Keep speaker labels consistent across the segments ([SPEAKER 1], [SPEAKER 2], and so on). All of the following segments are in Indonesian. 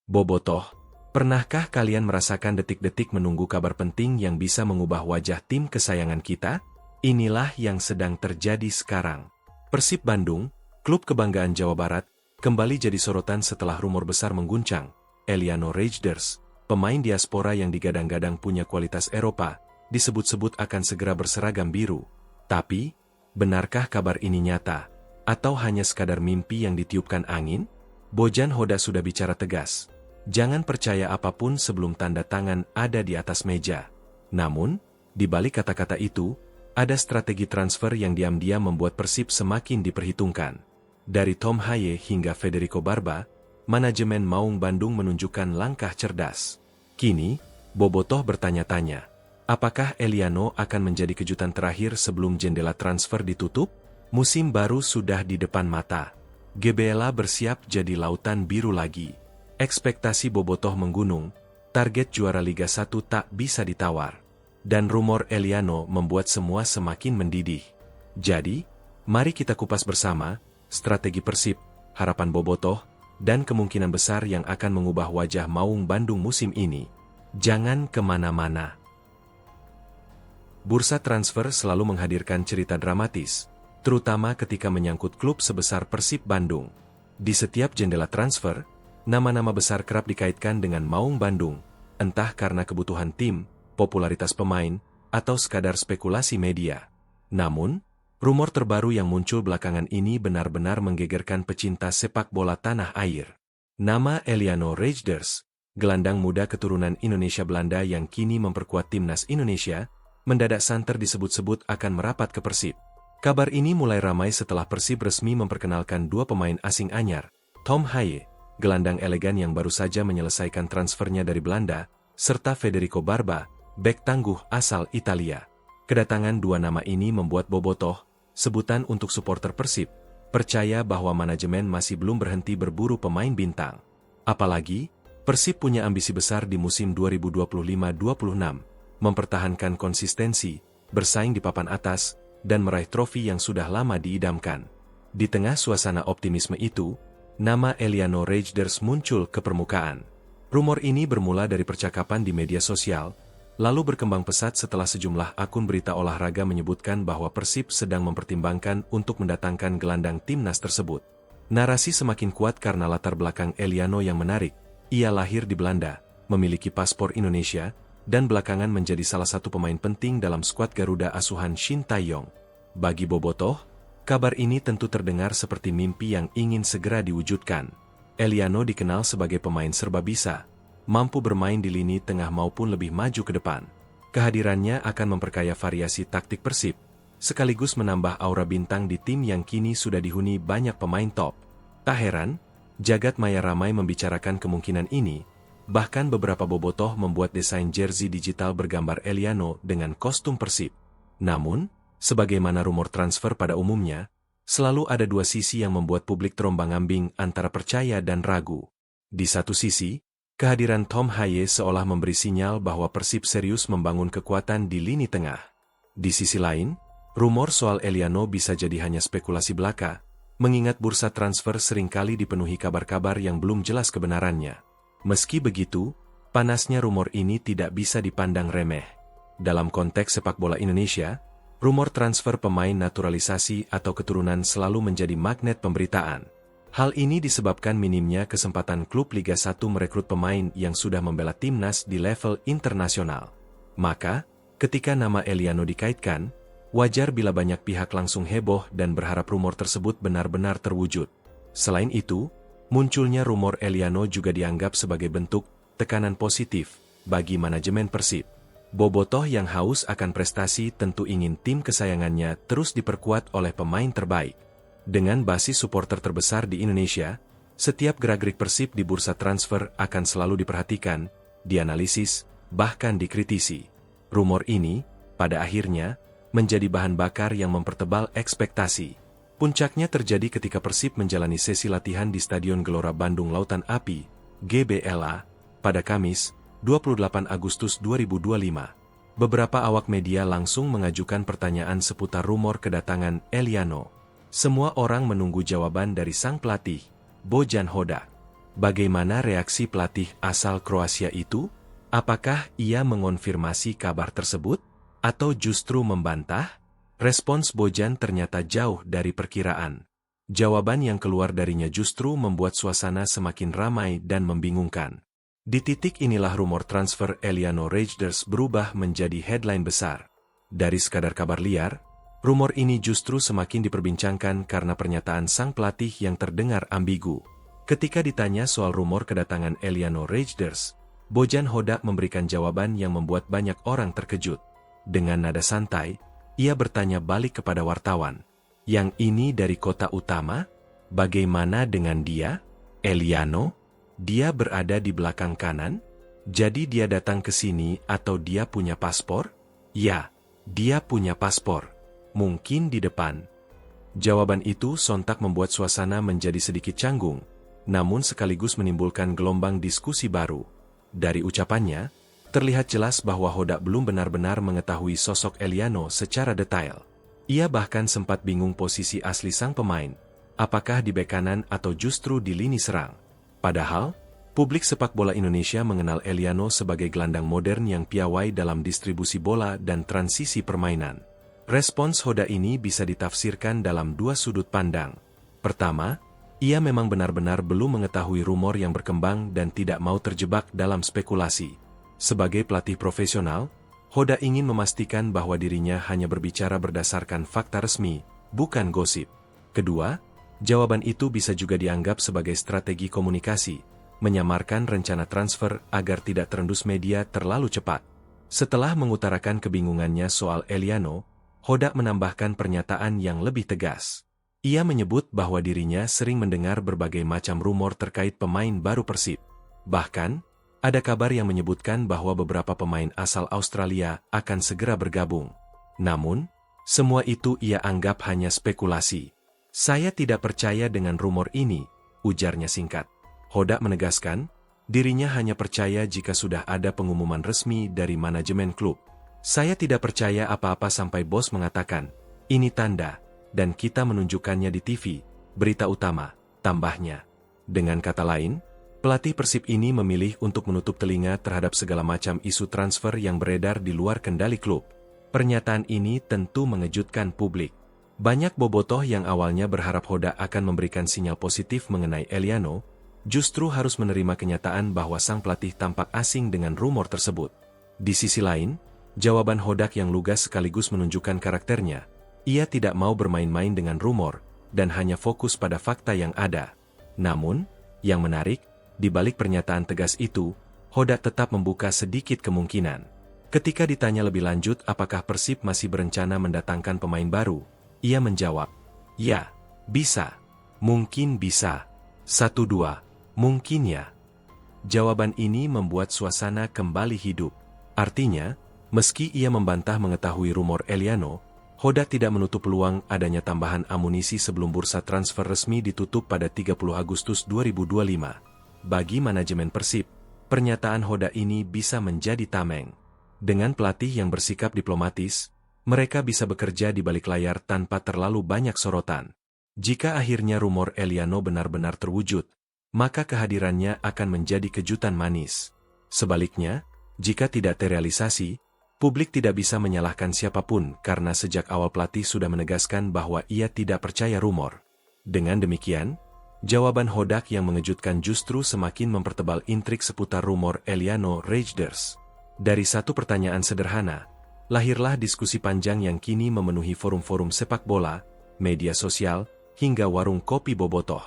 [SPEAKER 1] Bobotoh, pernahkah kalian merasakan detik-detik menunggu kabar penting yang bisa mengubah wajah tim kesayangan kita? Inilah yang sedang terjadi sekarang. Persib Bandung, klub kebanggaan Jawa Barat, kembali jadi sorotan setelah rumor besar mengguncang. Eliano Rejders, pemain diaspora yang digadang-gadang punya kualitas Eropa, disebut-sebut akan segera berseragam biru. Tapi, benarkah kabar ini nyata? Atau hanya sekadar mimpi yang ditiupkan angin? Bojan Hoda sudah bicara tegas. Jangan percaya apapun sebelum tanda tangan ada di atas meja. Namun, di balik kata-kata itu, ada strategi transfer yang diam-diam membuat Persib semakin diperhitungkan. Dari Tom Haye hingga Federico Barba, manajemen Maung Bandung menunjukkan langkah cerdas. Kini, Bobotoh bertanya-tanya, apakah Eliano akan menjadi kejutan terakhir sebelum jendela transfer ditutup? Musim baru sudah di depan mata. GBLA bersiap jadi lautan biru lagi. Ekspektasi Bobotoh menggunung, target juara Liga 1 tak bisa ditawar. Dan rumor Eliano membuat semua semakin mendidih. Jadi, mari kita kupas bersama, strategi Persib, harapan Bobotoh, dan kemungkinan besar yang akan mengubah wajah Maung Bandung musim ini. Jangan kemana-mana. Bursa transfer selalu menghadirkan cerita dramatis, terutama ketika menyangkut klub sebesar Persib Bandung. Di setiap jendela transfer, nama-nama besar kerap dikaitkan dengan Maung Bandung, entah karena kebutuhan tim, popularitas pemain, atau sekadar spekulasi media. Namun, rumor terbaru yang muncul belakangan ini benar-benar menggegerkan pecinta sepak bola tanah air. Nama Eliano Rejders, gelandang muda keturunan Indonesia Belanda yang kini memperkuat timnas Indonesia, mendadak santer disebut-sebut akan merapat ke Persib. Kabar ini mulai ramai setelah Persib resmi memperkenalkan dua pemain asing anyar, Tom Haye, gelandang elegan yang baru saja menyelesaikan transfernya dari Belanda, serta Federico Barba, bek tangguh asal Italia. Kedatangan dua nama ini membuat Bobotoh, sebutan untuk supporter Persib, percaya bahwa manajemen masih belum berhenti berburu pemain bintang. Apalagi, Persib punya ambisi besar di musim 2025-26, mempertahankan konsistensi, bersaing di papan atas, dan meraih trofi yang sudah lama diidamkan. Di tengah suasana optimisme itu, nama Eliano Rejders muncul ke permukaan. Rumor ini bermula dari percakapan di media sosial, lalu berkembang pesat setelah sejumlah akun berita olahraga menyebutkan bahwa Persib sedang mempertimbangkan untuk mendatangkan gelandang timnas tersebut. Narasi semakin kuat karena latar belakang Eliano yang menarik. Ia lahir di Belanda, memiliki paspor Indonesia, dan belakangan menjadi salah satu pemain penting dalam skuad Garuda asuhan Shin Tae-yong. Bagi Bobotoh, kabar ini tentu terdengar seperti mimpi yang ingin segera diwujudkan. Eliano dikenal sebagai pemain serba bisa, mampu bermain di lini tengah maupun lebih maju ke depan. Kehadirannya akan memperkaya variasi taktik Persib, sekaligus menambah aura bintang di tim yang kini sudah dihuni banyak pemain top. Tak heran, jagat maya ramai membicarakan kemungkinan ini, bahkan beberapa Bobotoh membuat desain jersey digital bergambar Eliano dengan kostum Persib. Namun, sebagaimana rumor transfer pada umumnya, selalu ada dua sisi yang membuat publik terombang-ambing antara percaya dan ragu. Di satu sisi, kehadiran Tom Haye seolah memberi sinyal bahwa Persib serius membangun kekuatan di lini tengah. Di sisi lain, rumor soal Eliano bisa jadi hanya spekulasi belaka, mengingat bursa transfer seringkali dipenuhi kabar-kabar yang belum jelas kebenarannya. Meski begitu, panasnya rumor ini tidak bisa dipandang remeh. Dalam konteks sepak bola Indonesia, rumor transfer pemain naturalisasi atau keturunan selalu menjadi magnet pemberitaan. Hal ini disebabkan minimnya kesempatan klub Liga 1 merekrut pemain yang sudah membela timnas di level internasional. Maka, ketika nama Eliano dikaitkan, wajar bila banyak pihak langsung heboh dan berharap rumor tersebut benar-benar terwujud. Selain itu, munculnya rumor Eliano juga dianggap sebagai bentuk tekanan positif bagi manajemen Persib. Bobotoh yang haus akan prestasi tentu ingin tim kesayangannya terus diperkuat oleh pemain terbaik. Dengan basis supporter terbesar di Indonesia, setiap gerak-gerik Persib di bursa transfer akan selalu diperhatikan, dianalisis, bahkan dikritisi. Rumor ini, pada akhirnya, menjadi bahan bakar yang mempertebal ekspektasi. Puncaknya terjadi ketika Persib menjalani sesi latihan di Stadion Gelora Bandung Lautan Api, GBLA, pada Kamis, 28 Agustus 2025. Beberapa awak media langsung mengajukan pertanyaan seputar rumor kedatangan Eliano. Semua orang menunggu jawaban dari sang pelatih, Bojan Hoda. Bagaimana reaksi pelatih asal Kroasia itu? Apakah ia mengonfirmasi kabar tersebut? Atau justru membantah? Respons Bojan ternyata jauh dari perkiraan. Jawaban yang keluar darinya justru membuat suasana semakin ramai dan membingungkan. Di titik inilah rumor transfer Eliano Reijnders berubah menjadi headline besar. Dari sekadar kabar liar, rumor ini justru semakin diperbincangkan karena pernyataan sang pelatih yang terdengar ambigu. Ketika ditanya soal rumor kedatangan Eliano Reijnders, Bojan Hodak memberikan jawaban yang membuat banyak orang terkejut. Dengan nada santai, ia bertanya balik kepada wartawan. Yang ini dari kota utama? Bagaimana dengan dia? Eliano? Dia berada di belakang kanan? Jadi dia datang ke sini atau dia punya paspor? Ya, dia punya paspor. Mungkin di depan. Jawaban itu sontak membuat suasana menjadi sedikit canggung, namun sekaligus menimbulkan gelombang diskusi baru. Dari ucapannya, terlihat jelas bahwa Hodak belum benar-benar mengetahui sosok Eliano secara detail. Ia bahkan sempat bingung posisi asli sang pemain, apakah di bek kanan atau justru di lini serang. Padahal, publik sepak bola Indonesia mengenal Eliano sebagai gelandang modern yang piawai dalam distribusi bola dan transisi permainan. Respons Hodak ini bisa ditafsirkan dalam dua sudut pandang. Pertama, ia memang benar-benar belum mengetahui rumor yang berkembang dan tidak mau terjebak dalam spekulasi. Sebagai pelatih profesional, Hodak ingin memastikan bahwa dirinya hanya berbicara berdasarkan fakta resmi, bukan gosip. Kedua, jawaban itu bisa juga dianggap sebagai strategi komunikasi, menyamarkan rencana transfer agar tidak terendus media terlalu cepat. Setelah mengutarakan kebingungannya soal Eliano, Hodak menambahkan pernyataan yang lebih tegas. Ia menyebut bahwa dirinya sering mendengar berbagai macam rumor terkait pemain baru Persib. Bahkan, ada kabar yang menyebutkan bahwa beberapa pemain asal Australia akan segera bergabung. Namun, semua itu ia anggap hanya spekulasi. Saya tidak percaya dengan rumor ini, ujarnya singkat. Hodak menegaskan, dirinya hanya percaya jika sudah ada pengumuman resmi dari manajemen klub. Saya tidak percaya apa-apa sampai bos mengatakan, ini tanda, dan kita menunjukkannya di TV, berita utama, tambahnya. Dengan kata lain, pelatih Persib ini memilih untuk menutup telinga terhadap segala macam isu transfer yang beredar di luar kendali klub. Pernyataan ini tentu mengejutkan publik. Banyak bobotoh yang awalnya berharap Hodak akan memberikan sinyal positif mengenai Eliano, justru harus menerima kenyataan bahwa sang pelatih tampak asing dengan rumor tersebut. Di sisi lain, jawaban Hodak yang lugas sekaligus menunjukkan karakternya. Ia tidak mau bermain-main dengan rumor, dan hanya fokus pada fakta yang ada. Namun, yang menarik, di balik pernyataan tegas itu, Hodak tetap membuka sedikit kemungkinan. Ketika ditanya lebih lanjut apakah Persib masih berencana mendatangkan pemain baru, ia menjawab, ya, bisa. Mungkin bisa. 1-2, mungkin ya. Jawaban ini membuat suasana kembali hidup. Artinya, meski ia membantah mengetahui rumor Eliano, Hodak tidak menutup peluang adanya tambahan amunisi sebelum bursa transfer resmi ditutup pada 30 Agustus 2025. Bagi manajemen Persib, pernyataan Hodak ini bisa menjadi tameng. Dengan pelatih yang bersikap diplomatis, mereka bisa bekerja di balik layar tanpa terlalu banyak sorotan. Jika akhirnya rumor Eliano benar-benar terwujud, maka kehadirannya akan menjadi kejutan manis. Sebaliknya, jika tidak terrealisasi, publik tidak bisa menyalahkan siapapun karena sejak awal pelatih sudah menegaskan bahwa ia tidak percaya rumor. Dengan demikian, jawaban Hodak yang mengejutkan justru semakin mempertebal intrik seputar rumor Eliano Reijnders. Dari satu pertanyaan sederhana, lahirlah diskusi panjang yang kini memenuhi forum-forum sepak bola, media sosial, hingga warung kopi bobotoh.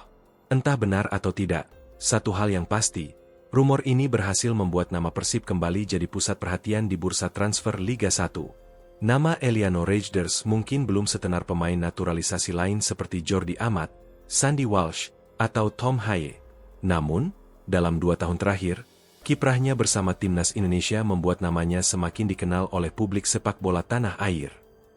[SPEAKER 1] Entah benar atau tidak, satu hal yang pasti, rumor ini berhasil membuat nama Persib kembali jadi pusat perhatian di bursa transfer Liga 1. Nama Eliano Reijnders mungkin belum setenar pemain naturalisasi lain seperti Jordi Amat, Sandy Walsh, atau Tom Haye. Namun, dalam 2 tahun terakhir, kiprahnya bersama timnas Indonesia membuat namanya semakin dikenal oleh publik sepak bola tanah air.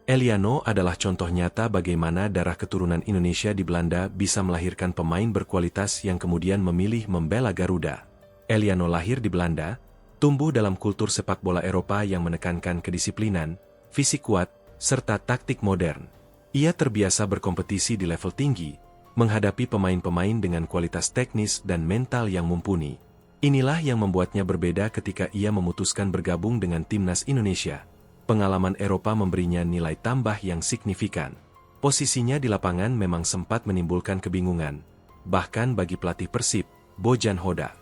[SPEAKER 1] Eliano adalah contoh nyata bagaimana darah keturunan Indonesia di Belanda bisa melahirkan pemain berkualitas yang kemudian memilih membela Garuda. Eliano lahir di Belanda, tumbuh dalam kultur sepak bola Eropa yang menekankan kedisiplinan, fisik kuat, serta taktik modern. Ia terbiasa berkompetisi di level tinggi, menghadapi pemain-pemain dengan kualitas teknis dan mental yang mumpuni. Inilah yang membuatnya berbeda ketika ia memutuskan bergabung dengan timnas Indonesia. Pengalaman Eropa memberinya nilai tambah yang signifikan. Posisinya di lapangan memang sempat menimbulkan kebingungan, bahkan bagi pelatih Persib, Bojan Hoda.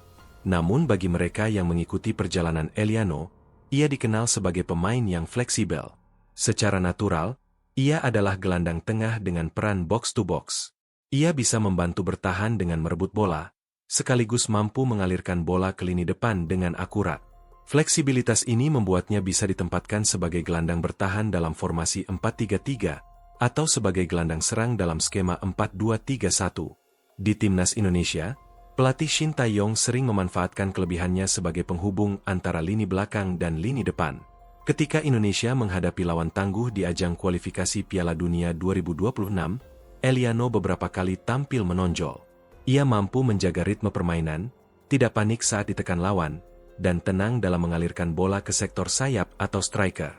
[SPEAKER 1] Namun bagi mereka yang mengikuti perjalanan Eliano, ia dikenal sebagai pemain yang fleksibel. Secara natural, ia adalah gelandang tengah dengan peran box-to-box. Ia bisa membantu bertahan dengan merebut bola, sekaligus mampu mengalirkan bola ke lini depan dengan akurat. Fleksibilitas ini membuatnya bisa ditempatkan sebagai gelandang bertahan dalam formasi 4-3-3 atau sebagai gelandang serang dalam skema 4-2-3-1. Di timnas Indonesia, pelatih Shin Tae-yong sering memanfaatkan kelebihannya sebagai penghubung antara lini belakang dan lini depan. Ketika Indonesia menghadapi lawan tangguh di ajang kualifikasi Piala Dunia 2026, Eliano beberapa kali tampil menonjol. Ia mampu menjaga ritme permainan, tidak panik saat ditekan lawan, dan tenang dalam mengalirkan bola ke sektor sayap atau striker.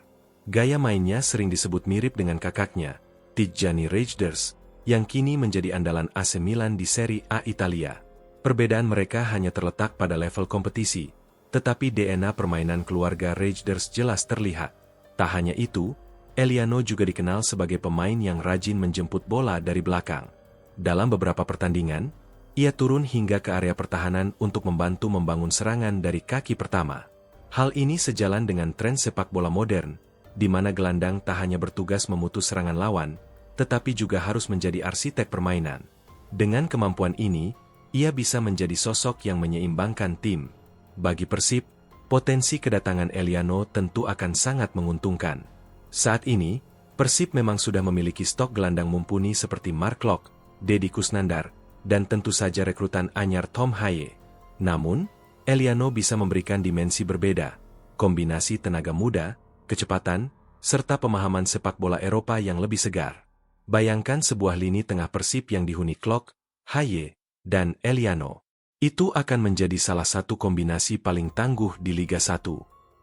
[SPEAKER 1] Gaya mainnya sering disebut mirip dengan kakaknya, Tijjani Reijnders, yang kini menjadi andalan AC Milan di Serie A Italia. Perbedaan mereka hanya terletak pada level kompetisi, tetapi DNA permainan keluarga Reijnders jelas terlihat. Tak hanya itu, Eliano juga dikenal sebagai pemain yang rajin menjemput bola dari belakang. Dalam beberapa pertandingan, ia turun hingga ke area pertahanan untuk membantu membangun serangan dari kaki pertama. Hal ini sejalan dengan tren sepak bola modern, di mana gelandang tak hanya bertugas memutus serangan lawan, tetapi juga harus menjadi arsitek permainan. Dengan kemampuan ini, ia bisa menjadi sosok yang menyeimbangkan tim. Bagi Persib, potensi kedatangan Eliano tentu akan sangat menguntungkan. Saat ini, Persib memang sudah memiliki stok gelandang mumpuni seperti Mark Locke, Deddy Kusnandar, dan tentu saja rekrutan anyar Tom Haye. Namun, Eliano bisa memberikan dimensi berbeda, kombinasi tenaga muda, kecepatan, serta pemahaman sepak bola Eropa yang lebih segar. Bayangkan sebuah lini tengah Persib yang dihuni Locke, Haye, dan Eliano. Itu akan menjadi salah satu kombinasi paling tangguh di Liga 1.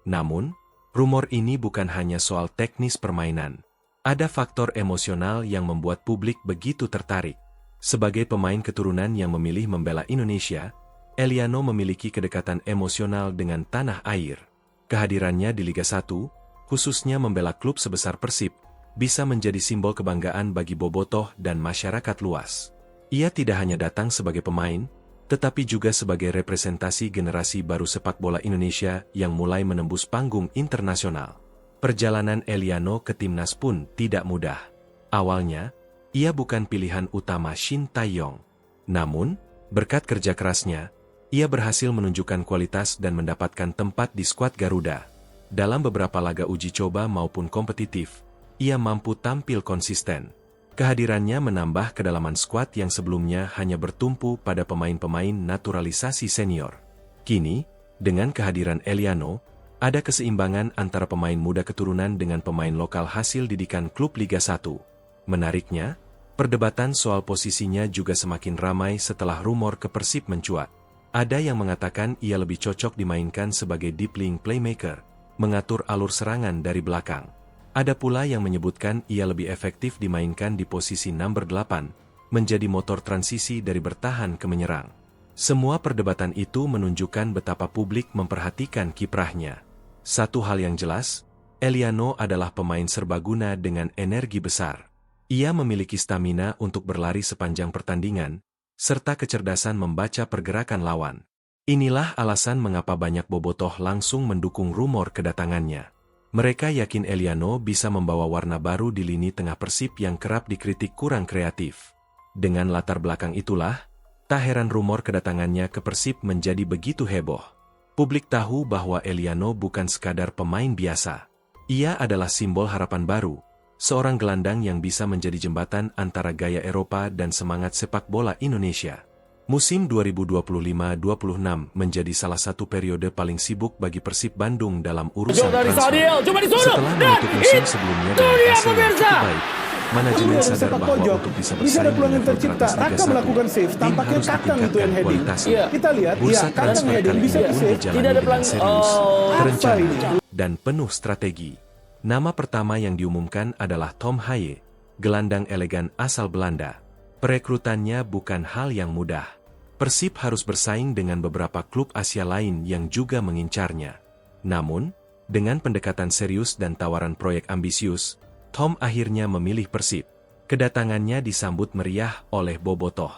[SPEAKER 1] Namun, rumor ini bukan hanya soal teknis permainan. Ada faktor emosional yang membuat publik begitu tertarik. Sebagai pemain keturunan yang memilih membela Indonesia, Eliano memiliki kedekatan emosional dengan tanah air. Kehadirannya di Liga 1, khususnya membela klub sebesar Persib, bisa menjadi simbol kebanggaan bagi bobotoh dan masyarakat luas. Ia tidak hanya datang sebagai pemain, tetapi juga sebagai representasi generasi baru sepak bola Indonesia yang mulai menembus panggung internasional. Perjalanan Eliano ke timnas pun tidak mudah. Awalnya, ia bukan pilihan utama Shin Tae-yong. Namun, berkat kerja kerasnya, ia berhasil menunjukkan kualitas dan mendapatkan tempat di skuad Garuda. Dalam beberapa laga uji coba maupun kompetitif, ia mampu tampil konsisten. Kehadirannya menambah kedalaman skuad yang sebelumnya hanya bertumpu pada pemain-pemain naturalisasi senior. Kini, dengan kehadiran Eliano, ada keseimbangan antara pemain muda keturunan dengan pemain lokal hasil didikan klub Liga 1. Menariknya, perdebatan soal posisinya juga semakin ramai setelah rumor ke Persib mencuat. Ada yang mengatakan ia lebih cocok dimainkan sebagai deep link playmaker, mengatur alur serangan dari belakang. Ada pula yang menyebutkan ia lebih efektif dimainkan di posisi number 8, menjadi motor transisi dari bertahan ke menyerang. Semua perdebatan itu menunjukkan betapa publik memperhatikan kiprahnya. Satu hal yang jelas, Eliano adalah pemain serbaguna dengan energi besar. Ia memiliki stamina untuk berlari sepanjang pertandingan, serta kecerdasan membaca pergerakan lawan. Inilah alasan mengapa banyak bobotoh langsung mendukung rumor kedatangannya. Mereka yakin Eliano bisa membawa warna baru di lini tengah Persib yang kerap dikritik kurang kreatif. Dengan latar belakang itulah, tak heran rumor kedatangannya ke Persib menjadi begitu heboh. Publik tahu bahwa Eliano bukan sekadar pemain biasa. Ia adalah simbol harapan baru, seorang gelandang yang bisa menjadi jembatan antara gaya Eropa dan semangat sepak bola Indonesia. Musim 2025-26 menjadi salah satu periode paling sibuk bagi Persib Bandung dalam urusan transfer. Setelah menutup musim sebelumnya dengan hasil yang cukup baik, manajemen sadar bahwa untuk bisa bersaing dengan klub teratas Liga 1, tim harus ditingkatkan kualitasnya. Bursa transfer kali ini pun dijalani dengan serius, terencana, dan penuh strategi. Nama pertama yang diumumkan adalah Tom Haye, gelandang elegan asal Belanda. Perekrutannya bukan hal yang mudah. Persib harus bersaing dengan beberapa klub Asia lain yang juga mengincarnya. Namun, dengan pendekatan serius dan tawaran proyek ambisius, Tom akhirnya memilih Persib. Kedatangannya disambut meriah oleh Bobotoh.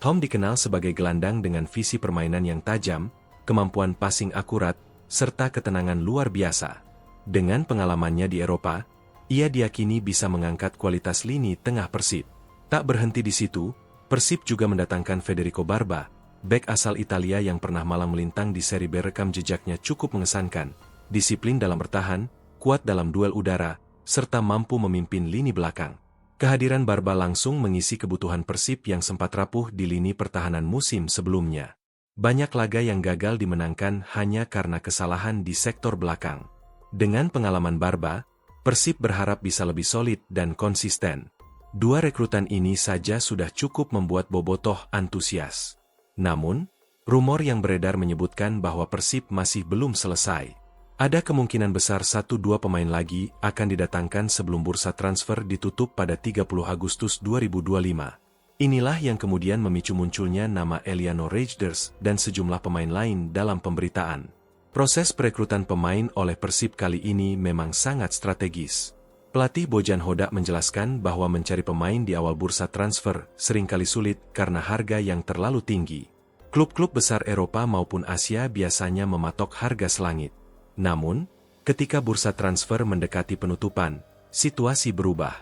[SPEAKER 1] Tom dikenal sebagai gelandang dengan visi permainan yang tajam, kemampuan passing akurat, serta ketenangan luar biasa. Dengan pengalamannya di Eropa, ia diyakini bisa mengangkat kualitas lini tengah Persib. Tak berhenti di situ, Persib juga mendatangkan Federico Barba, bek asal Italia yang pernah malang melintang di Serie B. Rekam jejaknya cukup mengesankan, disiplin dalam bertahan, kuat dalam duel udara, serta mampu memimpin lini belakang. Kehadiran Barba langsung mengisi kebutuhan Persib yang sempat rapuh di lini pertahanan musim sebelumnya. Banyak laga yang gagal dimenangkan hanya karena kesalahan di sektor belakang. Dengan pengalaman Barba, Persib berharap bisa lebih solid dan konsisten. Dua rekrutan ini saja sudah cukup membuat Bobotoh antusias. Namun, rumor yang beredar menyebutkan bahwa Persib masih belum selesai. Ada kemungkinan besar 1-2 pemain lagi akan didatangkan sebelum bursa transfer ditutup pada 30 Agustus 2025. Inilah yang kemudian memicu munculnya nama Eliano Rejders dan sejumlah pemain lain dalam pemberitaan. Proses perekrutan pemain oleh Persib kali ini memang sangat strategis. Pelatih Bojan Hodak menjelaskan bahwa mencari pemain di awal bursa transfer seringkali sulit karena harga yang terlalu tinggi. Klub-klub besar Eropa maupun Asia biasanya mematok harga selangit. Namun, ketika bursa transfer mendekati penutupan, situasi berubah.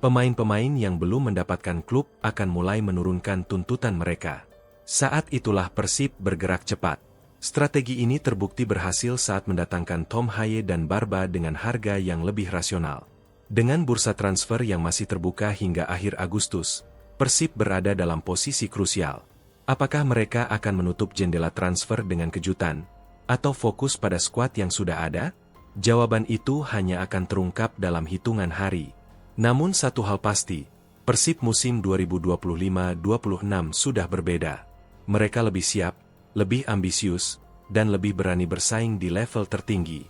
[SPEAKER 1] Pemain-pemain yang belum mendapatkan klub akan mulai menurunkan tuntutan mereka. Saat itulah Persib bergerak cepat. Strategi ini terbukti berhasil saat mendatangkan Tom Haye dan Barba dengan harga yang lebih rasional. Dengan bursa transfer yang masih terbuka hingga akhir Agustus, Persib berada dalam posisi krusial. Apakah mereka akan menutup jendela transfer dengan kejutan, atau fokus pada skuad yang sudah ada? Jawaban itu hanya akan terungkap dalam hitungan hari. Namun satu hal pasti, Persib musim 2025-26 sudah berbeda. Mereka lebih siap, lebih ambisius, dan lebih berani bersaing di level tertinggi.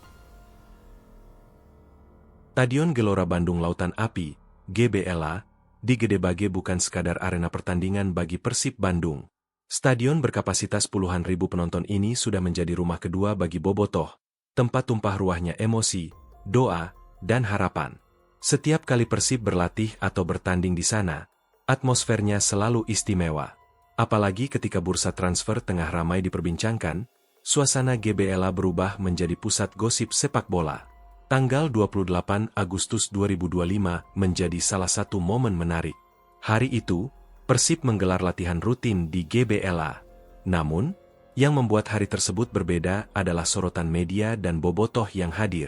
[SPEAKER 1] Stadion Gelora Bandung Lautan Api, GBLA, di Gede Bage bukan sekadar arena pertandingan bagi Persib Bandung. Stadion berkapasitas puluhan ribu penonton ini sudah menjadi rumah kedua bagi Bobotoh, tempat tumpah ruahnya emosi, doa, dan harapan. Setiap kali Persib berlatih atau bertanding di sana, atmosfernya selalu istimewa. Apalagi ketika bursa transfer tengah ramai diperbincangkan, suasana GBLA berubah menjadi pusat gosip sepak bola. Tanggal 28 Agustus 2025 menjadi salah satu momen menarik. Hari itu, Persib menggelar latihan rutin di GBLA. Namun, yang membuat hari tersebut berbeda adalah sorotan media dan Bobotoh yang hadir.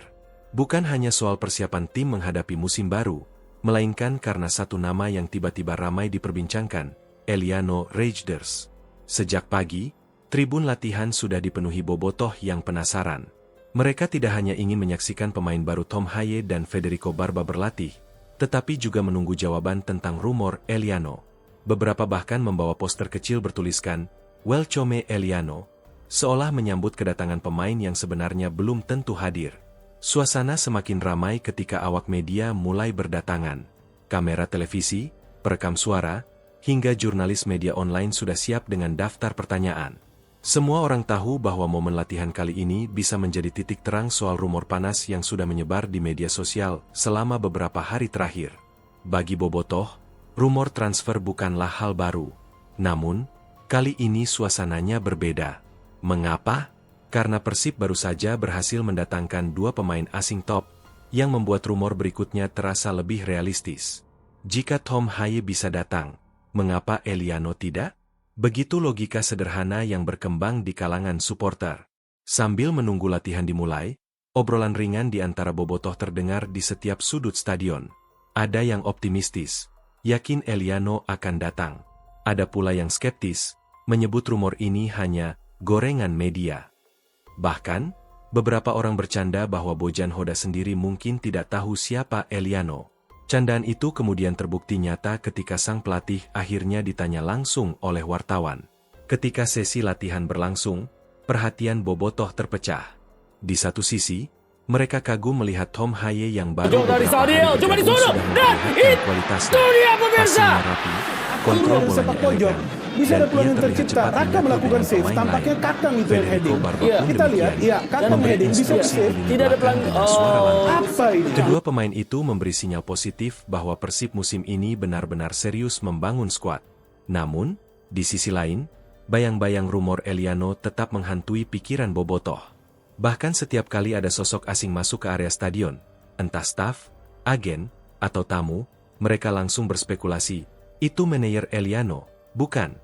[SPEAKER 1] Bukan hanya soal persiapan tim menghadapi musim baru, melainkan karena satu nama yang tiba-tiba ramai diperbincangkan, Eliano Rejders. Sejak pagi, tribun latihan sudah dipenuhi Bobotoh yang penasaran. Mereka tidak hanya ingin menyaksikan pemain baru Tom Haye dan Federico Barba berlatih, tetapi juga menunggu jawaban tentang rumor Eliano. Beberapa bahkan membawa poster kecil bertuliskan, "Welcome Eliano", seolah menyambut kedatangan pemain yang sebenarnya belum tentu hadir. Suasana semakin ramai ketika awak media mulai berdatangan. Kamera televisi, perekam suara, hingga jurnalis media online sudah siap dengan daftar pertanyaan. Semua orang tahu bahwa momen latihan kali ini bisa menjadi titik terang soal rumor panas yang sudah menyebar di media sosial selama beberapa hari terakhir. Bagi Bobotoh, rumor transfer bukanlah hal baru. Namun, kali ini suasananya berbeda. Mengapa? Karena Persib baru saja berhasil mendatangkan dua pemain asing top, yang membuat rumor berikutnya terasa lebih realistis. Jika Tom Haye bisa datang, mengapa Eliano tidak? Begitu logika sederhana yang berkembang di kalangan supporter. Sambil menunggu latihan dimulai, obrolan ringan di antara Bobotoh terdengar di setiap sudut stadion. Ada yang optimistis, yakin Eliano akan datang. Ada pula yang skeptis, menyebut rumor ini hanya gorengan media. Bahkan, beberapa orang bercanda bahwa Bojan Hodak sendiri mungkin tidak tahu siapa Eliano. Candaan itu kemudian terbukti nyata ketika sang pelatih akhirnya ditanya langsung oleh wartawan. Ketika sesi latihan berlangsung, perhatian Bobotoh terpecah. Di satu sisi, mereka kagum melihat Tom Haye yang baru beberapa hari bergabung sudah memperlihatkan kualitasnya. Passingnya rapi, kontrol
[SPEAKER 2] ada
[SPEAKER 1] bolanya
[SPEAKER 2] sepak pojok.
[SPEAKER 1] elegan,
[SPEAKER 2] Bisa
[SPEAKER 1] dan
[SPEAKER 2] ada peluang
[SPEAKER 1] ia
[SPEAKER 2] yang
[SPEAKER 1] terlihat
[SPEAKER 2] tercipta.
[SPEAKER 1] cepat
[SPEAKER 2] Raka
[SPEAKER 1] menyatu
[SPEAKER 2] melakukan
[SPEAKER 1] dengan
[SPEAKER 2] save,
[SPEAKER 1] pemain
[SPEAKER 2] tampaknya
[SPEAKER 1] lain.
[SPEAKER 2] Kakang itu yang
[SPEAKER 1] Federico
[SPEAKER 2] heading.
[SPEAKER 1] Barba
[SPEAKER 3] Iya.
[SPEAKER 1] pun
[SPEAKER 2] Kita lihat,
[SPEAKER 1] demikian,
[SPEAKER 2] ya Kakang
[SPEAKER 1] memberi
[SPEAKER 2] heading, bisa
[SPEAKER 1] instruksi
[SPEAKER 2] save.
[SPEAKER 1] di lini
[SPEAKER 3] Tidak ada
[SPEAKER 1] belakang
[SPEAKER 3] pelang-
[SPEAKER 1] dengan suara lantang.
[SPEAKER 2] Apa ini?
[SPEAKER 1] Kedua pemain itu memberi sinyal positif bahwa Persib musim ini benar-benar serius membangun skuad. Namun, di sisi lain, bayang-bayang rumor Eliano tetap menghantui pikiran Bobotoh. Bahkan setiap kali ada sosok asing masuk ke area stadion, entah staf, agen, atau tamu, mereka langsung berspekulasi, itu manajer Eliano, bukan?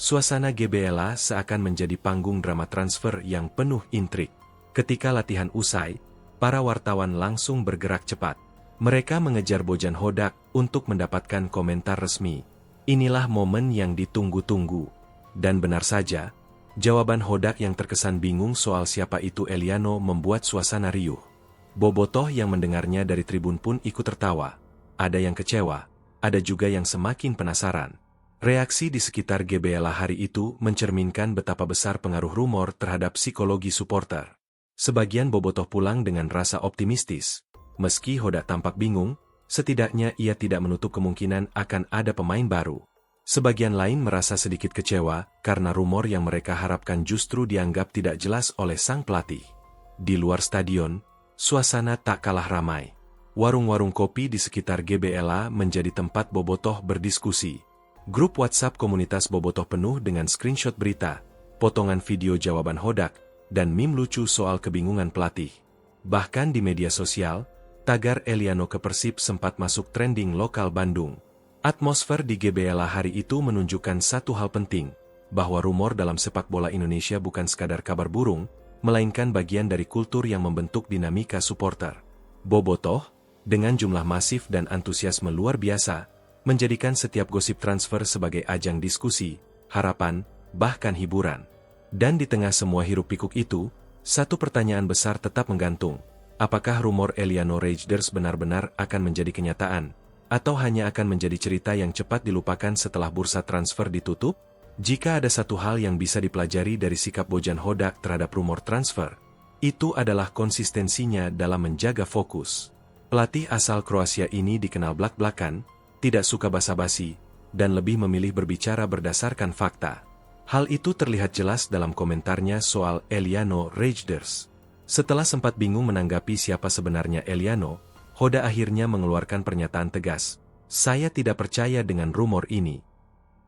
[SPEAKER 1] Suasana GBLA seakan menjadi panggung drama transfer yang penuh intrik. Ketika latihan usai, para wartawan langsung bergerak cepat. Mereka mengejar Bojan Hodak untuk mendapatkan komentar resmi. Inilah momen yang ditunggu-tunggu. Dan benar saja, jawaban Hodak yang terkesan bingung soal siapa itu Eliano membuat suasana riuh. Bobotoh yang mendengarnya dari tribun pun ikut tertawa. Ada yang kecewa, ada juga yang semakin penasaran. Reaksi di sekitar GBLA hari itu mencerminkan betapa besar pengaruh rumor terhadap psikologi supporter. Sebagian Bobotoh pulang dengan rasa optimistis. Meski Hodak tampak bingung, setidaknya ia tidak menutup kemungkinan akan ada pemain baru. Sebagian lain merasa sedikit kecewa karena rumor yang mereka harapkan justru dianggap tidak jelas oleh sang pelatih. Di luar stadion, suasana tak kalah ramai. Warung-warung kopi di sekitar GBLA menjadi tempat Bobotoh berdiskusi. Grup WhatsApp komunitas Bobotoh penuh dengan screenshot berita, potongan video jawaban Hodak, dan meme lucu soal kebingungan pelatih. Bahkan di media sosial, tagar Eliano ke Persib sempat masuk trending lokal Bandung. Atmosfer di GBLA hari itu menunjukkan satu hal penting, bahwa rumor dalam sepak bola Indonesia bukan sekadar kabar burung, melainkan bagian dari kultur yang membentuk dinamika supporter. Bobotoh, dengan jumlah masif dan antusiasme luar biasa, menjadikan setiap gosip transfer sebagai ajang diskusi, harapan, bahkan hiburan. Dan di tengah semua hiruk-pikuk itu, satu pertanyaan besar tetap menggantung. Apakah rumor Eliano Raiders benar-benar akan menjadi kenyataan? Atau hanya akan menjadi cerita yang cepat dilupakan setelah bursa transfer ditutup? Jika ada satu hal yang bisa dipelajari dari sikap Bojan Hodak terhadap rumor transfer, itu adalah konsistensinya dalam menjaga fokus. Pelatih asal Kroasia ini dikenal blak-blakan, tidak suka basa-basi, dan lebih memilih berbicara berdasarkan fakta. Hal itu terlihat jelas dalam komentarnya soal Eliano Raiders. Setelah sempat bingung menanggapi siapa sebenarnya Eliano, Hoda akhirnya mengeluarkan pernyataan tegas, "Saya tidak percaya dengan rumor ini."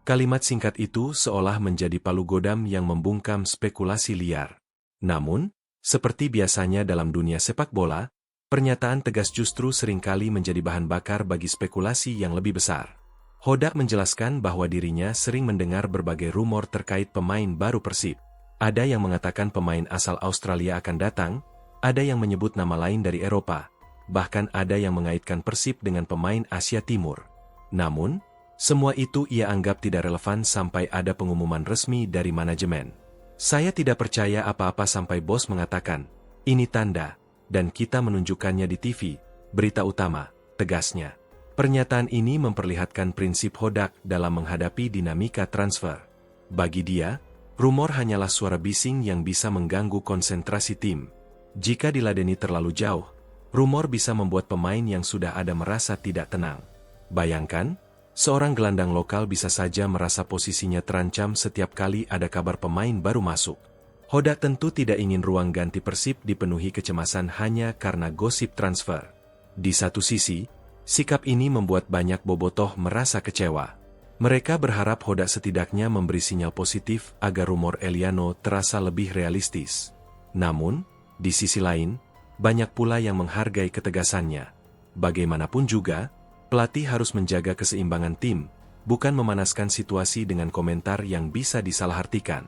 [SPEAKER 1] Kalimat singkat itu seolah menjadi palu godam yang membungkam spekulasi liar. Namun, seperti biasanya dalam dunia sepak bola, pernyataan tegas justru seringkali menjadi bahan bakar bagi spekulasi yang lebih besar. Hodak menjelaskan bahwa dirinya sering mendengar berbagai rumor terkait pemain baru Persib. Ada yang mengatakan pemain asal Australia akan datang, ada yang menyebut nama lain dari Eropa, bahkan ada yang mengaitkan Persib dengan pemain Asia Timur. Namun, semua itu ia anggap tidak relevan sampai ada pengumuman resmi dari manajemen. "Saya tidak percaya apa-apa sampai bos mengatakan, ini tanda, dan kita menunjukkannya di TV, berita utama," tegasnya. Pernyataan ini memperlihatkan prinsip Hodak dalam menghadapi dinamika transfer. Bagi dia, rumor hanyalah suara bising yang bisa mengganggu konsentrasi tim. Jika diladeni terlalu jauh, rumor bisa membuat pemain yang sudah ada merasa tidak tenang. Bayangkan, seorang gelandang lokal bisa saja merasa posisinya terancam setiap kali ada kabar pemain baru masuk. Hodak tentu tidak ingin ruang ganti Persib dipenuhi kecemasan hanya karena gosip transfer. Di satu sisi, sikap ini membuat banyak Bobotoh merasa kecewa. Mereka berharap Hodak setidaknya memberi sinyal positif agar rumor Eliano terasa lebih realistis. Namun, di sisi lain, banyak pula yang menghargai ketegasannya. Bagaimanapun juga, pelatih harus menjaga keseimbangan tim, bukan memanaskan situasi dengan komentar yang bisa disalahartikan.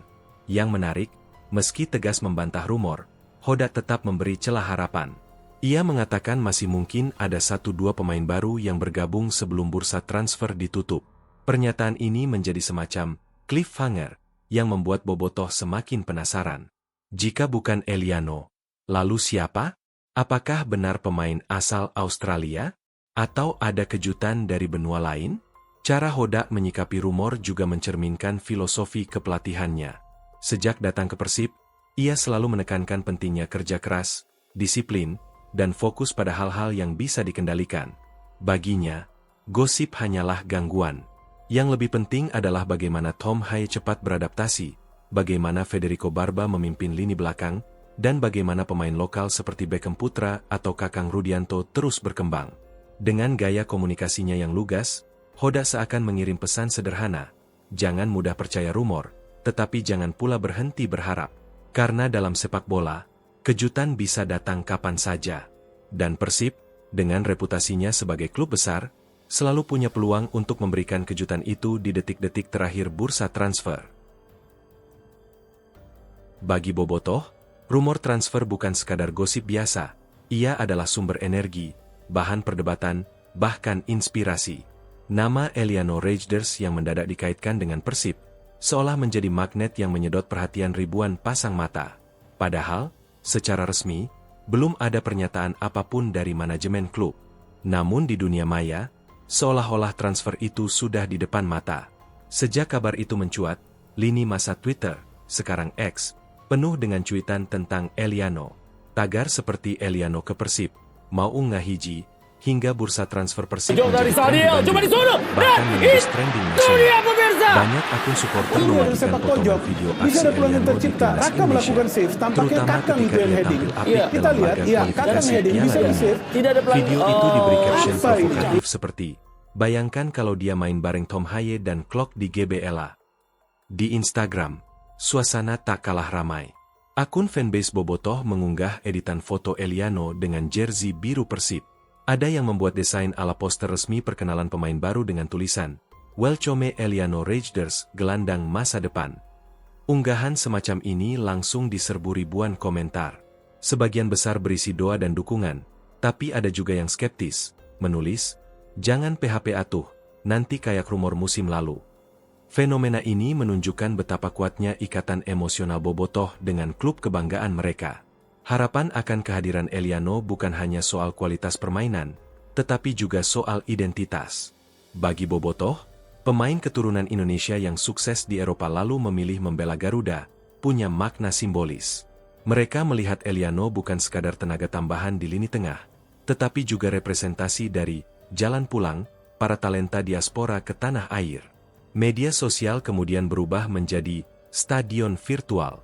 [SPEAKER 1] Yang menarik, meski tegas membantah rumor, Hodak tetap memberi celah harapan. Ia mengatakan masih mungkin ada 1-2 pemain baru yang bergabung sebelum bursa transfer ditutup. Pernyataan ini menjadi semacam cliffhanger yang membuat Bobotoh semakin penasaran. Jika bukan Eliano, lalu siapa? Apakah benar pemain asal Australia? Atau ada kejutan dari benua lain? Cara Hodak menyikapi rumor juga mencerminkan filosofi kepelatihannya. Sejak datang ke Persib, ia selalu menekankan pentingnya kerja keras, disiplin, dan fokus pada hal-hal yang bisa dikendalikan. Baginya, gosip hanyalah gangguan. Yang lebih penting adalah bagaimana Tom Haye cepat beradaptasi, bagaimana Federico Barba memimpin lini belakang, dan bagaimana pemain lokal seperti Beckham Putra atau Kakang Rudianto terus berkembang. Dengan gaya komunikasinya yang lugas, Hoda seakan mengirim pesan sederhana, jangan mudah percaya rumor, tetapi jangan pula berhenti berharap. Karena dalam sepak bola, kejutan bisa datang kapan saja. Dan Persib, dengan reputasinya sebagai klub besar, selalu punya peluang untuk memberikan kejutan itu di detik-detik terakhir bursa transfer. Bagi Bobotoh, rumor transfer bukan sekadar gosip biasa, ia adalah sumber energi, bahan perdebatan, bahkan inspirasi. Nama Eliano Reijnders yang mendadak dikaitkan dengan Persib, seolah menjadi magnet yang menyedot perhatian ribuan pasang mata. Padahal, secara resmi, belum ada pernyataan apapun dari manajemen klub. Namun di dunia maya, seolah-olah transfer itu sudah di depan mata. Sejak kabar itu mencuat, lini masa Twitter, sekarang X, penuh dengan cuitan tentang Eliano. Tagar seperti Eliano ke Persib, mau unggah hiji, hingga bursa transfer Persib menjadi tren dibanding, bahkan menembus trending nasional. Banyak akun supporter membagikan foto dan video aksi Eliano di timnas Indonesia, terutama ketika dia tampil apik dalam laga kualifikasi Piala Dunia. Video itu diberi caption provokatif seperti, bayangkan kalau dia main bareng Tom Haye dan Klok di GBLA. Di Instagram, suasana tak kalah ramai. Akun fanbase Bobotoh mengunggah editan foto Eliano dengan jersey biru Persib. Ada yang membuat desain ala poster resmi perkenalan pemain baru dengan tulisan, Welcome Eliano Reijnders, gelandang masa depan. Unggahan semacam ini langsung diserbu ribuan komentar. Sebagian besar berisi doa dan dukungan, tapi ada juga yang skeptis, menulis, jangan PHP atuh, nanti kayak rumor musim lalu. Fenomena ini menunjukkan betapa kuatnya ikatan emosional Bobotoh dengan klub kebanggaan mereka. Harapan akan kehadiran Eliano bukan hanya soal kualitas permainan, tetapi juga soal identitas. Bagi Bobotoh, pemain keturunan Indonesia yang sukses di Eropa lalu memilih membela Garuda, punya makna simbolis. Mereka melihat Eliano bukan sekadar tenaga tambahan di lini tengah, tetapi juga representasi dari jalan pulang para talenta diaspora ke tanah air. Media sosial kemudian berubah menjadi stadion virtual.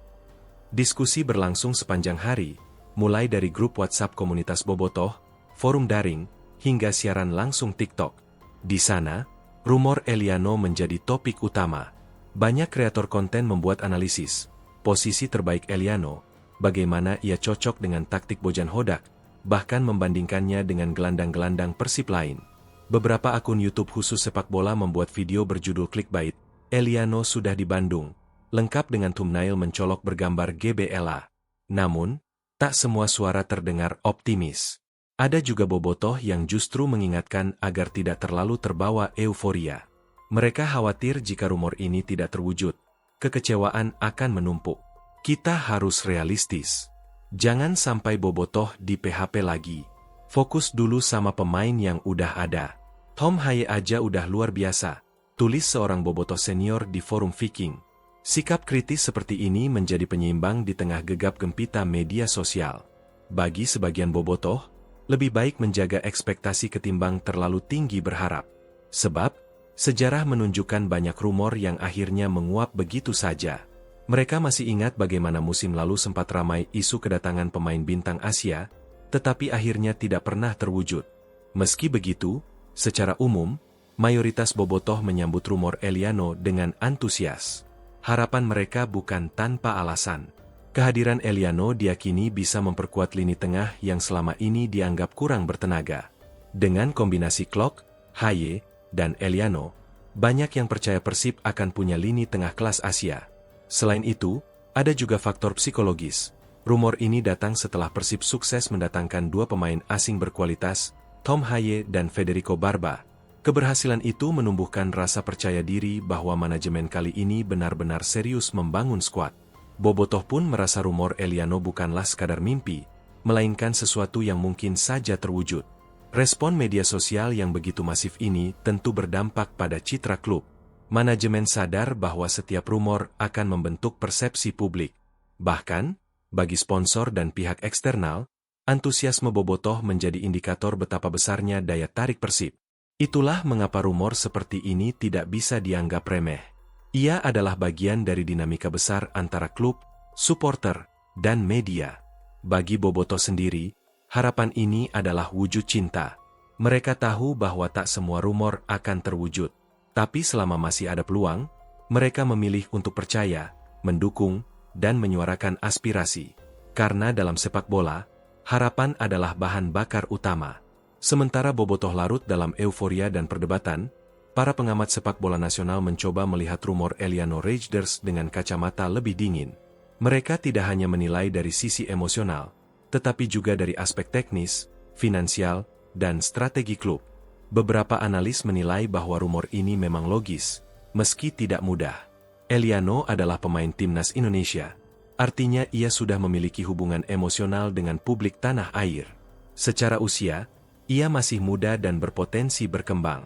[SPEAKER 1] Diskusi berlangsung sepanjang hari, mulai dari grup WhatsApp komunitas Bobotoh, forum daring, hingga siaran langsung TikTok. Di sana, rumor Eliano menjadi topik utama. Banyak kreator konten membuat analisis, posisi terbaik Eliano, bagaimana ia cocok dengan taktik Bojan Hodak, bahkan membandingkannya dengan gelandang-gelandang Persib lain. Beberapa akun YouTube khusus sepak bola membuat video berjudul clickbait, Eliano sudah di Bandung, lengkap dengan thumbnail mencolok bergambar GBLA. Namun, tak semua suara terdengar optimis. Ada juga Bobotoh yang justru mengingatkan agar tidak terlalu terbawa euforia. Mereka khawatir jika rumor ini tidak terwujud, kekecewaan akan menumpuk. Kita harus realistis. Jangan sampai Bobotoh di PHP lagi. Fokus dulu sama pemain yang udah ada. Tom Haye aja udah luar biasa, tulis seorang Bobotoh senior di forum Viking. Sikap kritis seperti ini menjadi penyeimbang di tengah gegap gempita media sosial. Bagi sebagian Bobotoh, lebih baik menjaga ekspektasi ketimbang terlalu tinggi berharap. Sebab, sejarah menunjukkan banyak rumor yang akhirnya menguap begitu saja. Mereka masih ingat bagaimana musim lalu sempat ramai isu kedatangan pemain bintang Asia, tetapi akhirnya tidak pernah terwujud. Meski begitu, secara umum, mayoritas Bobotoh menyambut rumor Eliano dengan antusias. Harapan mereka bukan tanpa alasan. Kehadiran Eliano diyakini bisa memperkuat lini tengah yang selama ini dianggap kurang bertenaga. Dengan kombinasi Klok, Haye, dan Eliano, banyak yang percaya Persib akan punya lini tengah kelas Asia. Selain itu, ada juga faktor psikologis. Rumor ini datang setelah Persib sukses mendatangkan dua pemain asing berkualitas, Tom Haye dan Federico Barba. Keberhasilan itu menumbuhkan rasa percaya diri bahwa manajemen kali ini benar-benar serius membangun skuad. Bobotoh pun merasa rumor Eliano bukanlah sekadar mimpi, melainkan sesuatu yang mungkin saja terwujud. Respon media sosial yang begitu masif ini tentu berdampak pada citra klub. Manajemen sadar bahwa setiap rumor akan membentuk persepsi publik. Bahkan, bagi sponsor dan pihak eksternal, antusiasme Bobotoh menjadi indikator betapa besarnya daya tarik Persib. Itulah mengapa rumor seperti ini tidak bisa dianggap remeh. Ia adalah bagian dari dinamika besar antara klub, supporter, dan media. Bagi Bobotoh sendiri, harapan ini adalah wujud cinta. Mereka tahu bahwa tak semua rumor akan terwujud. Tapi selama masih ada peluang, mereka memilih untuk percaya, mendukung, dan menyuarakan aspirasi. Karena dalam sepak bola, harapan adalah bahan bakar utama. Sementara Bobotoh larut dalam euforia dan perdebatan, para pengamat sepak bola nasional mencoba melihat rumor Eliano Rejders dengan kacamata lebih dingin. Mereka tidak hanya menilai dari sisi emosional, tetapi juga dari aspek teknis, finansial, dan strategi klub. Beberapa analis menilai bahwa rumor ini memang logis, meski tidak mudah. Eliano adalah pemain timnas Indonesia, artinya ia sudah memiliki hubungan emosional dengan publik tanah air. Secara usia, ia masih muda dan berpotensi berkembang.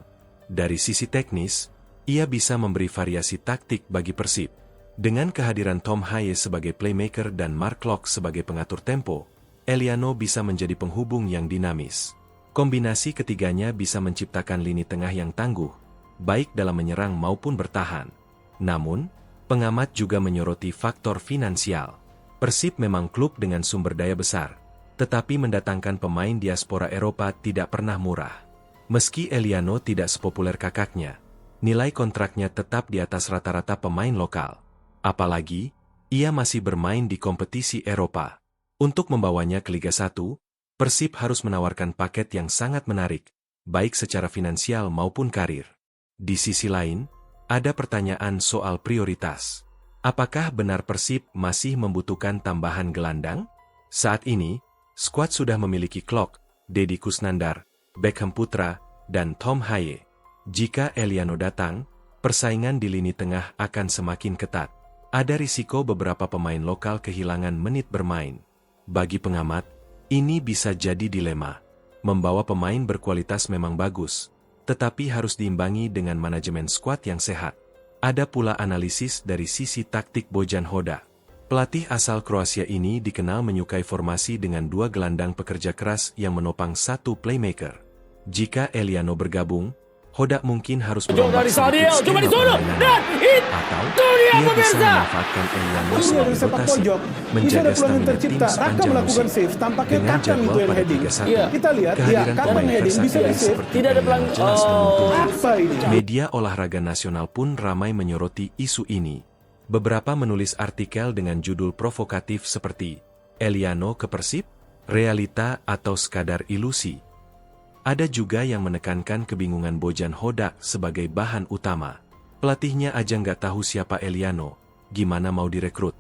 [SPEAKER 1] Dari sisi teknis, ia bisa memberi variasi taktik bagi Persib. Dengan kehadiran Tom Haye sebagai playmaker dan Mark Klok sebagai pengatur tempo, Eliano bisa menjadi penghubung yang dinamis. Kombinasi ketiganya bisa menciptakan lini tengah yang tangguh, baik dalam menyerang maupun bertahan. Namun, pengamat juga menyoroti faktor finansial. Persib memang klub dengan sumber daya besar, tetapi mendatangkan pemain diaspora Eropa tidak pernah murah. Meski Eliano tidak sepopuler kakaknya, nilai kontraknya tetap di atas rata-rata pemain lokal. Apalagi, ia masih bermain di kompetisi Eropa. Untuk membawanya ke Liga 1, Persib harus menawarkan paket yang sangat menarik, baik secara finansial maupun karir. Di sisi lain, ada pertanyaan soal prioritas. Apakah benar Persib masih membutuhkan tambahan gelandang? Saat ini, skuad sudah memiliki Klok, Deddy Kusnandar, Beckham Putra, dan Tom Haye. Jika Eliano datang, persaingan di lini tengah akan semakin ketat. Ada risiko beberapa pemain lokal kehilangan menit bermain. Bagi pengamat, ini bisa jadi dilema. Membawa pemain berkualitas memang bagus, tetapi harus diimbangi dengan manajemen skuad yang sehat. Ada pula analisis dari sisi taktik Bojan Hoda. Pelatih asal Kroasia ini dikenal menyukai formasi dengan dua gelandang pekerja keras yang menopang satu playmaker. Jika Eliano bergabung, Hoda mungkin harus merombak sedikit skema permainan, atau ia bisa memanfaatkan Eliano sebagai rotasi, menjaga stamina tim sepanjang musim. Dengan jadwal pada Liga 1, kehadiran pemain versatile seperti Eliano jelas menguntungkan. Media olahraga nasional pun ramai menyoroti isu ini. Beberapa menulis artikel dengan judul provokatif seperti Eliano ke Persib, realita atau sekadar ilusi. Ada juga yang menekankan kebingungan Bojan Hoda sebagai bahan utama. Pelatihnya aja nggak tahu siapa Eliano, gimana mau direkrut.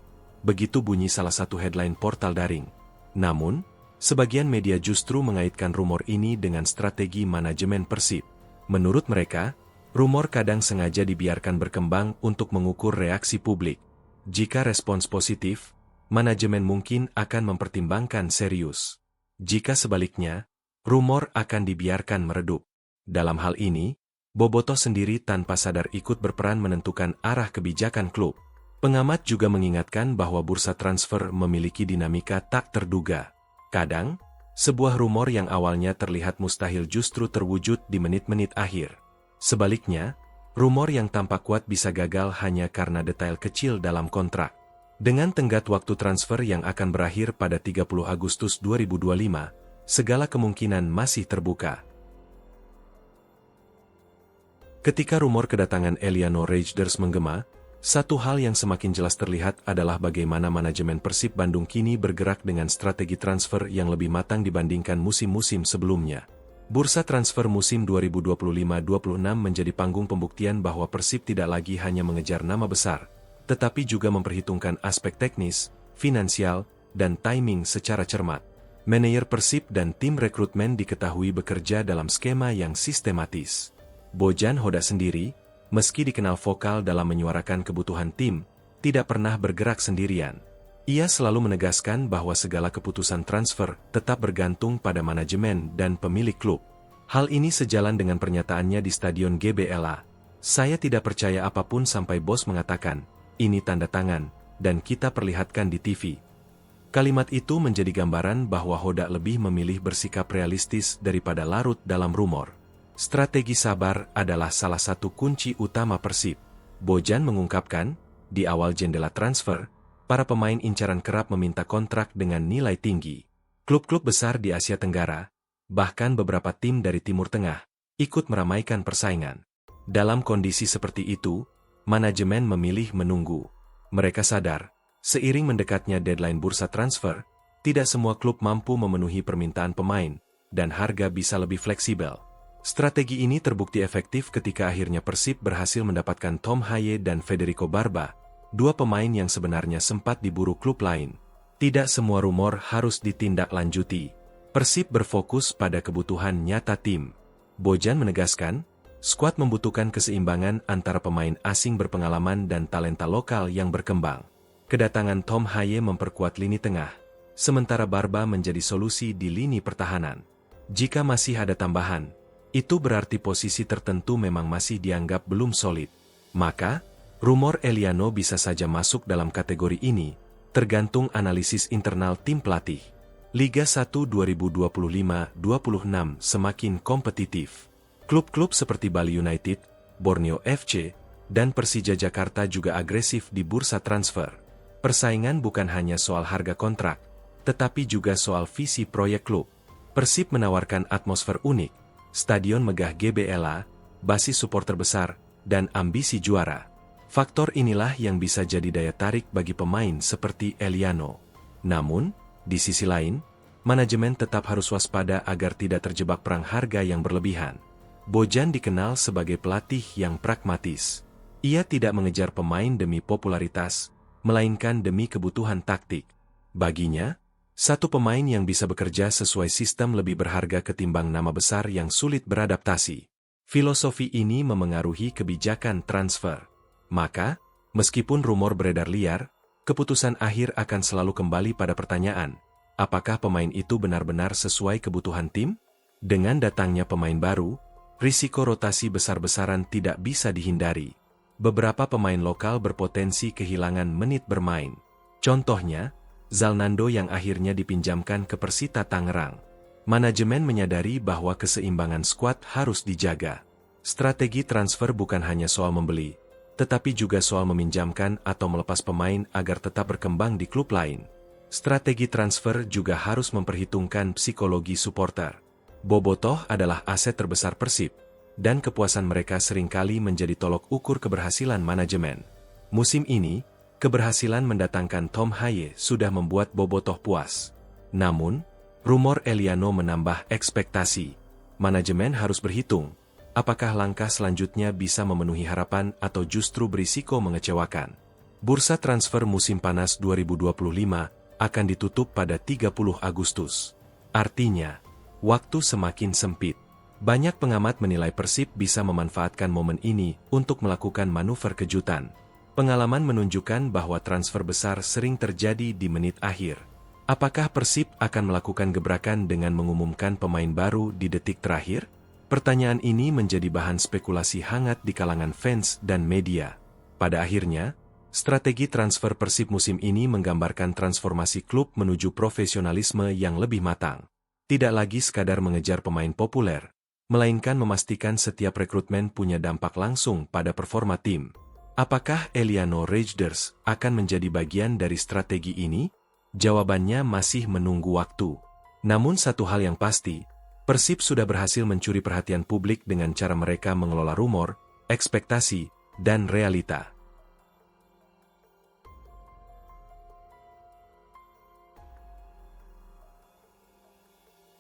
[SPEAKER 1] Begitu bunyi salah satu headline portal daring. Namun, sebagian media justru mengaitkan rumor ini dengan strategi manajemen Persib. Menurut mereka, rumor kadang sengaja dibiarkan berkembang untuk mengukur reaksi publik. Jika respons positif, manajemen mungkin akan mempertimbangkan serius. Jika sebaliknya, rumor akan dibiarkan meredup. Dalam hal ini, Bobotoh sendiri tanpa sadar ikut berperan menentukan arah kebijakan klub. Pengamat juga mengingatkan bahwa bursa transfer memiliki dinamika tak terduga. Kadang, sebuah rumor yang awalnya terlihat mustahil justru terwujud di menit-menit akhir. Sebaliknya, rumor yang tampak kuat bisa gagal hanya karena detail kecil dalam kontrak. Dengan tenggat waktu transfer yang akan berakhir pada 30 Agustus 2025, segala kemungkinan masih terbuka. Ketika rumor kedatangan Eliano Rejders menggema, satu hal yang semakin jelas terlihat adalah bagaimana manajemen Persib Bandung kini bergerak dengan strategi transfer yang lebih matang dibandingkan musim-musim sebelumnya. Bursa transfer musim 2025-26 menjadi panggung pembuktian bahwa Persib tidak lagi hanya mengejar nama besar, tetapi juga memperhitungkan aspek teknis, finansial, dan timing secara cermat. Manajer Persib dan tim rekrutmen diketahui bekerja dalam skema yang sistematis. Bojan Hoda sendiri, meski dikenal vokal dalam menyuarakan kebutuhan tim, tidak pernah bergerak sendirian. Ia selalu menegaskan bahwa segala keputusan transfer tetap bergantung pada manajemen dan pemilik klub. Hal ini sejalan dengan pernyataannya di Stadion GBLA. Saya tidak percaya apapun sampai bos mengatakan, ini tanda tangan, dan kita perlihatkan di TV. Kalimat itu menjadi gambaran bahwa Hoda lebih memilih bersikap realistis daripada larut dalam rumor. Strategi sabar adalah salah satu kunci utama Persib. Bojan mengungkapkan, di awal jendela transfer, para pemain incaran kerap meminta kontrak dengan nilai tinggi. Klub-klub besar di Asia Tenggara, bahkan beberapa tim dari Timur Tengah, ikut meramaikan persaingan. Dalam kondisi seperti itu, manajemen memilih menunggu. Mereka sadar, seiring mendekatnya deadline bursa transfer, tidak semua klub mampu memenuhi permintaan pemain, dan harga bisa lebih fleksibel. Strategi ini terbukti efektif ketika akhirnya Persib berhasil mendapatkan Tom Haye dan Federico Barba, dua pemain yang sebenarnya sempat diburu klub lain. Tidak semua rumor harus ditindaklanjuti. Persib berfokus pada kebutuhan nyata tim. Bojan menegaskan, skuad membutuhkan keseimbangan antara pemain asing berpengalaman dan talenta lokal yang berkembang. Kedatangan Tom Haye memperkuat lini tengah, sementara Barba menjadi solusi di lini pertahanan. Jika masih ada tambahan, itu berarti posisi tertentu memang masih dianggap belum solid. Maka, rumor Eliano bisa saja masuk dalam kategori ini, tergantung analisis internal tim pelatih. Liga 1 2025-26 semakin kompetitif. Klub-klub seperti Bali United, Borneo FC, dan Persija Jakarta juga agresif di bursa transfer. Persaingan bukan hanya soal harga kontrak, tetapi juga soal visi proyek klub. Persib menawarkan atmosfer unik, stadion megah GBLA, basis supporter besar, dan ambisi juara. Faktor inilah yang bisa jadi daya tarik bagi pemain seperti Eliano. Namun, di sisi lain, manajemen tetap harus waspada agar tidak terjebak perang harga yang berlebihan. Bojan dikenal sebagai pelatih yang pragmatis. Ia tidak mengejar pemain demi popularitas, melainkan demi kebutuhan taktik. Baginya, satu pemain yang bisa bekerja sesuai sistem lebih berharga ketimbang nama besar yang sulit beradaptasi. Filosofi ini memengaruhi kebijakan transfer. Maka, meskipun rumor beredar liar, keputusan akhir akan selalu kembali pada pertanyaan, apakah pemain itu benar-benar sesuai kebutuhan tim? Dengan datangnya pemain baru, risiko rotasi besar-besaran tidak bisa dihindari. Beberapa pemain lokal berpotensi kehilangan menit bermain. Contohnya, Zalnando yang akhirnya dipinjamkan ke Persita Tangerang. Manajemen menyadari bahwa keseimbangan skuad harus dijaga. Strategi transfer bukan hanya soal membeli, tetapi juga soal meminjamkan atau melepas pemain agar tetap berkembang di klub lain. Strategi transfer juga harus memperhitungkan psikologi supporter. Bobotoh adalah aset terbesar Persib, dan kepuasan mereka seringkali menjadi tolok ukur keberhasilan manajemen. Musim ini, keberhasilan mendatangkan Tom Haye sudah membuat Bobotoh puas. Namun, rumor Eliano menambah ekspektasi. Manajemen harus berhitung, apakah langkah selanjutnya bisa memenuhi harapan atau justru berisiko mengecewakan. Bursa transfer musim panas 2025 akan ditutup pada 30 Agustus. Artinya, waktu semakin sempit. Banyak pengamat menilai Persib bisa memanfaatkan momen ini untuk melakukan manuver kejutan. Pengalaman menunjukkan bahwa transfer besar sering terjadi di menit akhir. Apakah Persib akan melakukan gebrakan dengan mengumumkan pemain baru di detik terakhir? Pertanyaan ini menjadi bahan spekulasi hangat di kalangan fans dan media. Pada akhirnya, strategi transfer Persib musim ini menggambarkan transformasi klub menuju profesionalisme yang lebih matang. Tidak lagi sekadar mengejar pemain populer, melainkan memastikan setiap rekrutmen punya dampak langsung pada performa tim. Apakah Eliano Raiders akan menjadi bagian dari strategi ini? Jawabannya masih menunggu waktu. Namun satu hal yang pasti, Persib sudah berhasil mencuri perhatian publik dengan cara mereka mengelola rumor, ekspektasi, dan realita.